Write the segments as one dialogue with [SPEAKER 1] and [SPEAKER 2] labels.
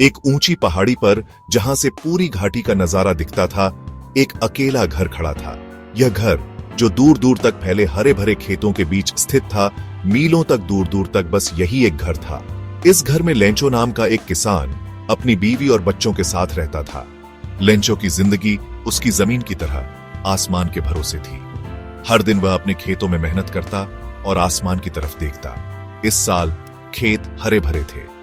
[SPEAKER 1] एक ऊंची पहाड़ी पर जहां से पूरी घाटी का नजारा दिखता था, एक अकेला घर खड़ा था। यह घर, जो दूर दूर तक फैले हरे भरे खेतों के बीच स्थित था, मीलों तक दूर दूर तक बस यही एक घर था। इस घर में लेंचो नाम का एक किसान अपनी बीवी और बच्चों के साथ रहता था। लेंचो की जिंदगी उसकी जमीन की तरह आसमान के भरोसे थी। हर दिन वह अपने खेतों में मेहनत करता और आसमान की तरफ देखता। इस साल खेत हरे भरे थे,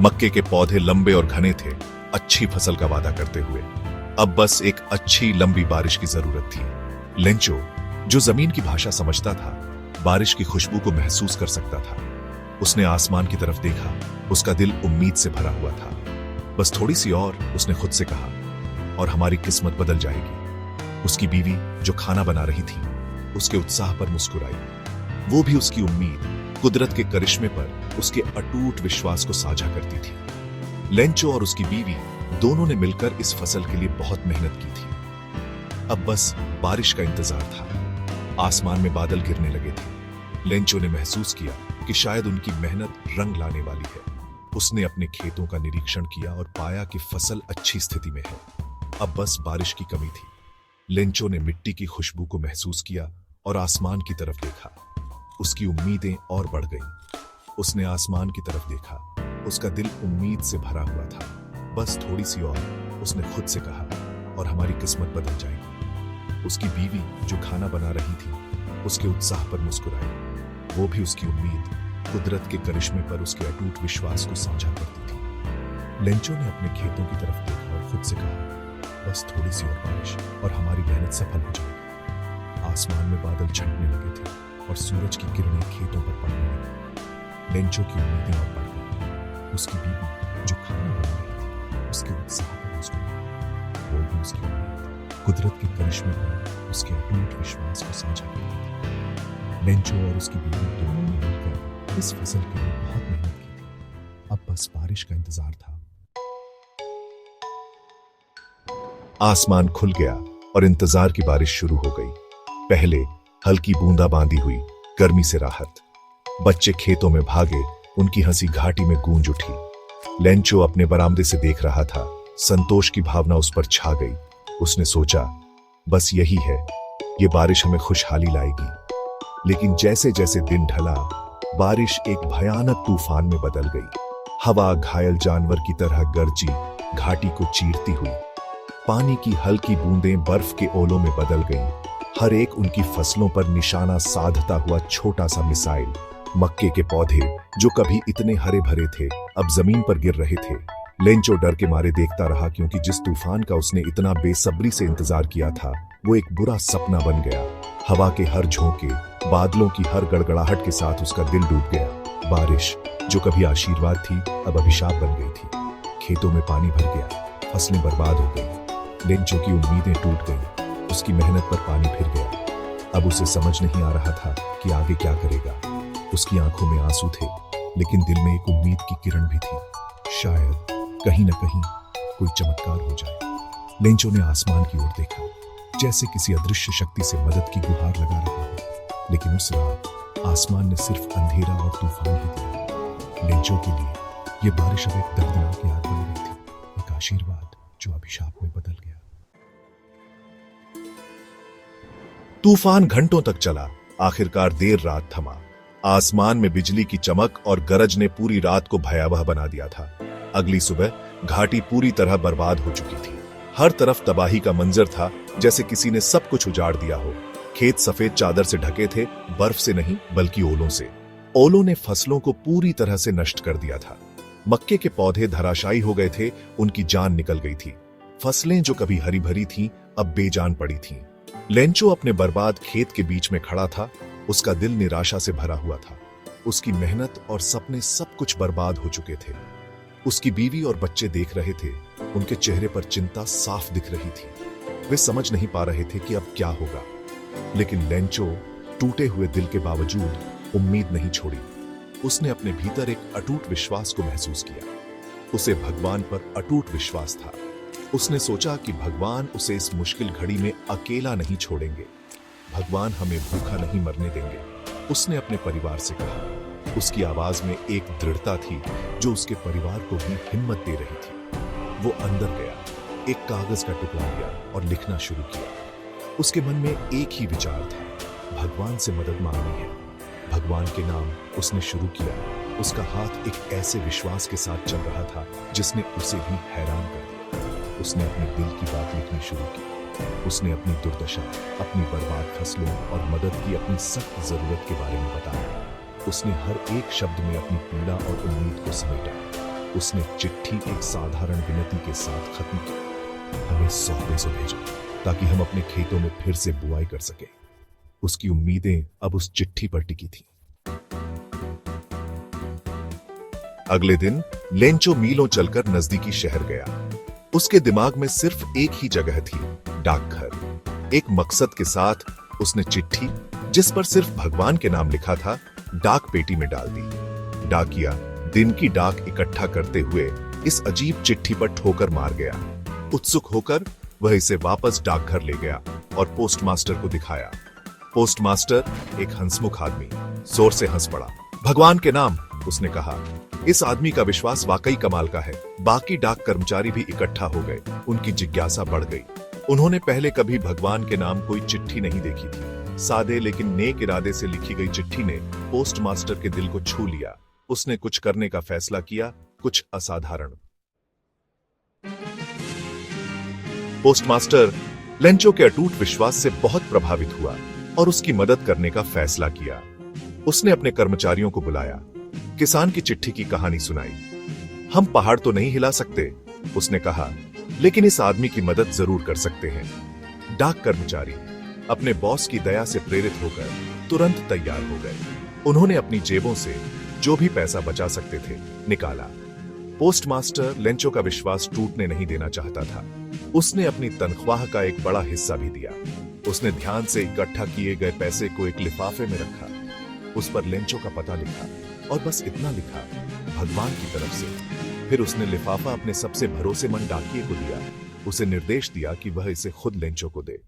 [SPEAKER 1] मक्के के पौधे लंबे और घने थे, अच्छी फसल का वादा करते हुए। अब बस एक अच्छी लंबी बारिश की जरूरत थी। लेंचो, जो जमीन की भाषा समझता था, बारिश की खुशबू को महसूस कर सकता था। उसने आसमान की तरफ देखा, उसका दिल उम्मीद से भरा हुआ था। बस थोड़ी सी और, उसने खुद से कहा, और हमारी किस्मत बदल जाएगी। उसकी बीवी, जो खाना बना रही थी, उसके उत्साह पर मुस्कुराई। वो भी उसकी उम्मीद, कुदरत के करिश्मे पर उसके अटूट विश्वास को साझा करती थी। लेंचो और उसकी बीवी दोनों ने मिलकर इस फसल के लिए बहुत मेहनत की थी। अब बस बारिश का इंतजार था। आसमान में बादल गिरने लगे थे। लेंचो ने महसूस किया कि शायद उनकी मेहनत रंग लाने वाली है। उसने अपने खेतों का निरीक्षण किया और पाया कि फसल अच्छी स्थिति में है। अब बस बारिश की कमी थी। लेंचो ने मिट्टी की खुशबू को महसूस किया और आसमान की तरफ देखा। उसकी उम्मीदें और बढ़ गईं। उसने आसमान की तरफ देखा, उसका दिल उम्मीद से भरा हुआ था। बस थोड़ी सी और, उसने खुद से कहा, और हमारी किस्मत बदल जाएगी। उसकी बीवी, जो खाना बना रही थी, उसके उत्साह पर मुस्कुराई। वो भी उसकी उम्मीद, कुदरत के करिश्मे पर उसके अटूट विश्वास को साझा करती थी। लेंचो ने अपने खेतों की तरफ देखा और खुद से कहा, बस थोड़ी सी और बारिश और हमारी मेहनत सफल हो जाएगी। आसमान में बादल छंटने लगे थे और सूरज की किरणें खेतों पर पड़ने लगी। लेंचो की उम्मीदें और बढ़ गईं। उसकी बीवी, जो खाना बना रही थी, उसके उत्साह पर मुस्कुराई। वो भी उसकी उम्मीद, कुदरत के करिश्मे पर उसके अटूट विश्वास को साझा करती थी। लेंचो और उसकी बीवी दोनों ने मिलकर इस फसल के लिए बहुत मेहनत की थी। अब बस बारिश का इंतजार था। आसमान खुल गया और इंतजार की बारिश शुरू हो गई। पहले हल्की बूंदाबांदी हुई, गर्मी से राहत। बच्चे खेतों में भागे, उनकी हंसी घाटी में गूंज उठी। लेंचो अपने बरामदे से देख रहा था, संतोष की भावना उस पर छा गई। उसने सोचा, बस यही है, ये बारिश हमें खुशहाली लाएगी। लेकिन जैसे जैसे दिन ढला, बारिश एक भयानक तूफान में बदल गई। हवा घायल जानवर की तरह गरजी, घाटी को चीरती हुई। पानी की हल्की बूंदें बर्फ के ओलों में बदल गईं। हर एक उनकी फसलों पर निशाना साधता हुआ छोटा सा मिसाइल। मक्के के पौधे, जो कभी इतने हरे भरे थे, अब जमीन पर गिर रहे थे। लेंचो डर के मारे देखता रहा, क्योंकि जिस तूफान का उसने इतना बेसब्री से इंतजार किया था, वो एक बुरा सपना बन गया। हवा के हर झोंके, बादलों की हर गड़गड़ाहट के साथ उसका दिल डूब गया। बारिश, जो कभी आशीर्वाद थी, अब अभिशाप बन गई थी। खेतों में पानी भर गया, फसलें बर्बाद हो गई। लेंचो की उम्मीदें टूट गईं। उसकी मेहनत पर पानी फिर गया। अब उसे समझ नहीं आ रहा था कि आगे क्या करेगा। उसकी आंखों में आंसू थे, लेकिन दिल में एक उम्मीद की किरण भी थी। शायद कहीं न कहीं कोई चमत्कार हो जाए। लेंचो ने आसमान की ओर देखा, जैसे किसी अदृश्य शक्ति से मदद की गुहार लगा रहा हो। लेकिन उस रात आसमान ने सिर्फ अंधेरा और तूफान ही दिया। लेंचो के लिए यह बारिश अब एक दर्दनाक याद बन गई थी, एक आशीर्वाद जो अभिशाप में बदल गया। तूफान घंटों तक चला। आखिरकार देर रात थमा। आसमान में बिजली की चमक और गरज ने पूरी रात को भयावह बना दिया था। अगली सुबह घाटी पूरी तरह बर्बाद हो चुकी थी। हर तरफ तबाही का मंजर था, जैसे किसी ने सब कुछ उजाड़ दिया हो। खेत सफेद चादर से ढके थे, बर्फ से नहीं बल्कि ओलों से। ओलों ने फसलों को पूरी तरह से नष्ट कर दिया था। मक्के के पौधे धराशायी हो गए थे, उनकी जान निकल गई थी। फसलें जो कभी हरी भरी थीं, अब बेजान पड़ी थीं। लेंचो अपने बर्बाद खेत के बीच में खड़ा था। उसका दिल निराशा से भरा हुआ था। उसकी मेहनत और सपने सब कुछ बर्बाद हो चुके थे। उसकी बीवी और बच्चे देख रहे थे। उनके चेहरे पर चिंता साफ दिख रही थी। वे समझ नहीं पा रहे थे कि अब क्या होगा। लेकिन लेंचो टूटे हुए दिल के बावजूद उम्मीद नहीं छोड़ी। उसने अपने भीतर एक अटूट विश्वास को महसूस किया। उसे भगवान पर अटूट विश्वास था। उसने सोचा कि भगवान उसे इस मुश्किल घड़ी में अकेला नहीं छोड़ेंगे। भगवान हमें भूखा नहीं मरने देंगे। उसने अपने परिवार से कहा। उसकी आवाज में एक दृढ़ता थी जो उसके परिवार को भी हिम्मत दे रही थी। वो अंदर गया, एक कागज का टुकड़ा लिया और लिखना शुरू किया। उसके मन में एक ही विचार था, भगवान से मदद मांगनी है। भगवान के नाम उसने शुरू किया। उसका हाथ एक ऐसे विश्वास के साथ चल रहा था जिसने उसे भी हैरान कर दिया। उसने अपने दिल की बात लिखनी शुरू की। उसने अपनी दुर्दशा, अपनी बर्बाद फसलों और मदद की अपनी सख्त जरूरत के बारे में बताया। उसने हर एक शब्द में अपनी पीड़ा और उम्मीद को समेटा। उसने चिट्ठी एक साधारण विनती के साथ खत्म की, हमें 100 पैसे भेजो ताकि हम अपने खेतों में फिर से बुआई कर सके। उसकी उम्मीदें अब उस चिट्ठी पर टिकी थी। अगले दिन लेंचो मीलों चलकर नजदीकी शहर गया। उसके दिमाग में सिर्फ एक ही जगह थी, डाकघर। एक मकसद के साथ उसने चिट्ठी, जिस पर सिर्फ भगवान के नाम लिखा था, डाक पेटी में डाल दी। डाकिया दिन की डाक इकट्ठा करते हुए इस अजीब चिट्ठी पर ठोकर मार गया। उत्सुक होकर वह इसे वापस डाकघर ले गया और पोस्टमास्टर को दिखाया। पोस्टमास्टर, एक हंसमुख आदमी, जोर से हंस पड़ा। भगवान के नाम, उसने कहा। इस आदमी का विश्वास वाकई कमाल का है। बाकी डाक कर्मचारी भी इकट्ठा हो गए। उनकी जिज्ञासा बढ़ गई। उन्होंने पहले कभी भगवान के नाम कोई चिट्ठी नहीं देखी थी। सादे लेकिन नेक इरादे से लिखी गई चिट्ठी ने पोस्टमास्टर के दिल को छू लिया। उसने कुछ करने का फैसला किया, कुछ असाधारण। पोस्टमास्टर लेंचो के अटूट विश्वास से बहुत प्रभावित हुआ और उसकी मदद करने का फैसला किया। उसने अपने कर्मचारियों को बुलाया, किसान की चिट्ठी की कहानी सुनाई। हम पहाड़ तो नहीं हिला सकते, उसने कहा, लेकिन इस आदमी की मदद जरूर कर सकते हैं। डाक कर्मचारी अपने बॉस की दया से प्रेरित होकर तुरंत तैयार हो गए। उन्होंने अपनी जेबों से जो भी पैसा बचा सकते थे निकाला। पोस्टमास्टर लेंचो का विश्वास टूटने नहीं देना चाहता था। उसने अपनी तनख्वाह का एक बड़ा हिस्सा भी दिया। उसने ध्यान से इकट्ठा किए गए पैसे को एक लिफाफे में रखा। उस पर लेंचो का पता लिखा और बस इतना लिखा, भगवान की तरफ से। फिर उसने लिफाफा अपने सबसे भरोसेमंद डाकिये को दिया। उसे निर्देश दिया कि वह इसे खुद लेंचो को दे।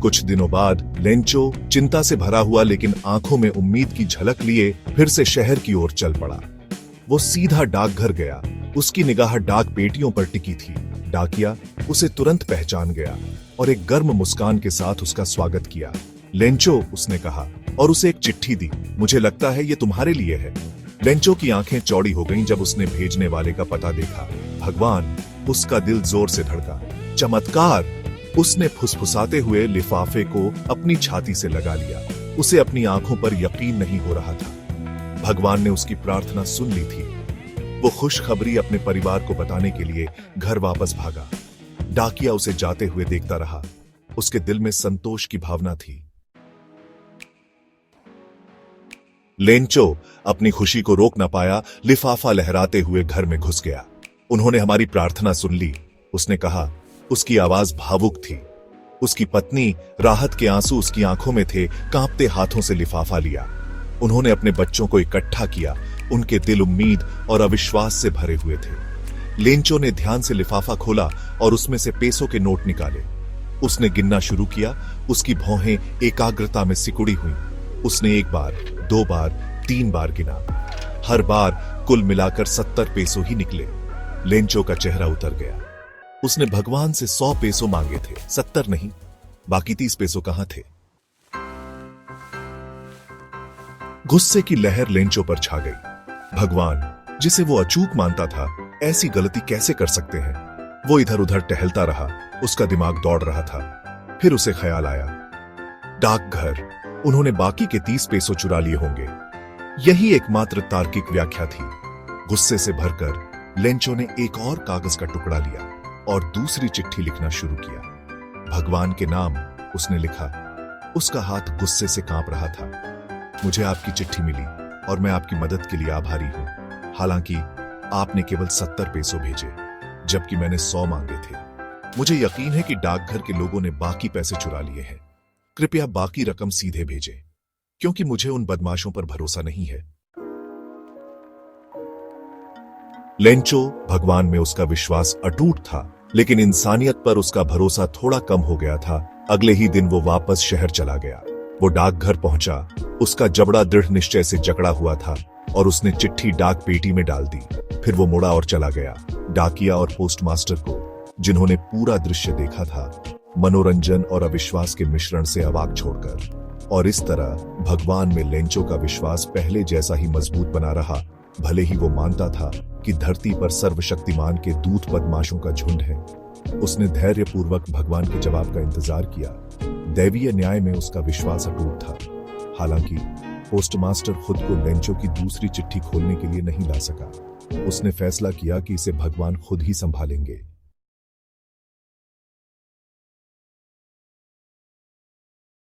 [SPEAKER 1] कुछ दिनों बाद लेंचो चिंता से भरा हुआ लेकिन आंखों में उम्मीद की झलक लिए फिर से शहर की ओर चल पड़ा। वो सीधा डाकघर गया। उसकी निगाह डाक पेटियों पर टिकी थी। डाकिया उसे तुरंत पहचान गया और एक गर्म मुस्कान के साथ उसका स्वागत किया। लेंचो, उसने कहा, और उसे एक चिट्ठी दी। मुझे लगता है ये तुम्हारे लिए है। लेंचो की आंखें चौड़ी हो गईं जब उसने भेजने वाले का पता देखा। भगवान, उसका दिल जोर से धड़का। चमत्कार, उसने फुसफुसाते हुए लिफाफे को अपनी छाती से लगा लिया। उसे अपनी आंखों पर यकीन नहीं हो रहा था। भगवान ने उसकी प्रार्थना सुन ली थी। वो खुशखबरी अपने परिवार को बताने के लिए घर वापस भागा। डाकिया उसे जाते हुए देखता रहा। उसके दिल में संतोष की भावना थी। लेंचो अपनी खुशी को रोक न पाया, लिफाफा लहराते हुए घर में घुस गया। उन्होंने हमारी प्रार्थना सुन ली, उसने कहा। उसकी आवाज भावुक थी। उसकी पत्नी, राहत के आंसू उसकी आंखों में थे, कांपते हाथों से लिफाफा लिया। उन्होंने अपने बच्चों को इकट्ठा किया। उनके दिल उम्मीद और अविश्वास से भरे हुए थे। लेंचो ने ध्यान से लिफाफा खोला और उसमें से पैसों के नोट निकाले। उसने गिनना शुरू किया। उसकी भौहें एकाग्रता में सिकुड़ी हुई। उसने 1 बार, 2 बार, 3 बार गिना। हर बार कुल मिलाकर 70 पैसों ही निकले। लेंचो का चेहरा उतर गया। उसने भगवान से 100 पैसों मांगे थे, 70 नहीं। बाकी 30 पैसों कहां थे? गुस्से की लहर लेंचो पर छा गई। भगवान, जिसे वो अचूक मानता था, ऐसी गलती कैसे कर सकते हैं? वो इधर उधर टहलता रहा। उसका दिमाग दौड़ रहा था। फिर उसे ख्याल आया, डाकघर। उन्होंने बाकी के 30 पैसों चुरा लिए होंगे। यही एकमात्र तार्किक व्याख्या थी। गुस्से से भरकर लेंचो ने एक और कागज का टुकड़ा लिया और दूसरी चिट्ठी लिखना शुरू किया। भगवान के नाम, उसने लिखा। उसका हाथ गुस्से से कांप रहा था। मुझे आपकी चिट्ठी मिली और मैं आपकी मदद के लिए आभारी हूं। हालांकि आपने केवल 70 पैसों भेजे, जबकि मैंने 100 मांगे थे। मुझे यकीन है कि डाकघर के लोगों ने बाकी पैसे चुरा लिए हैं। कृपया बाकी रकम सीधे भेजें, क्योंकि मुझे उन बदमाशों पर भरोसा नहीं है। लेंचो, भगवान में उसका विश्वास अटूट था, लेकिन इंसानियत पर उसका भरोसा थोड़ा कम हो गया था। अगले ही दिन वो वापस शहर चला गया। वो डाकघर पहुंचा। उसका जबड़ा दृढ़ निश्चय से जकड़ा हुआ था। और उसने चिट्ठी डाक पेटी में डाल दी। फिर वो मुड़ा और चला गया। डाकिया और पोस्टमास्टर को, जिन्होंने पूरा दृश्य देखा था, मनोरंजन और अविश्वास के मिश्रण से अवाक छोड़कर। और इस तरह भगवान में लेंचो का विश्वास पहले जैसा ही मजबूत बना रहा, भले ही वो मानता था कि धरती पर सर्वशक्तिमान के दूत बदमाशों का झुंड है। उसने धैर्यपूर्वक भगवान के जवाब का इंतजार किया। दैवीय न्याय में उसका विश्वास अटूट था। हालांकि पोस्टमास्टर खुद को लेंचो की दूसरी चिट्ठी खोलने के लिए नहीं ला सका। उसने फैसला किया कि इसे भगवान खुद ही संभालेंगे।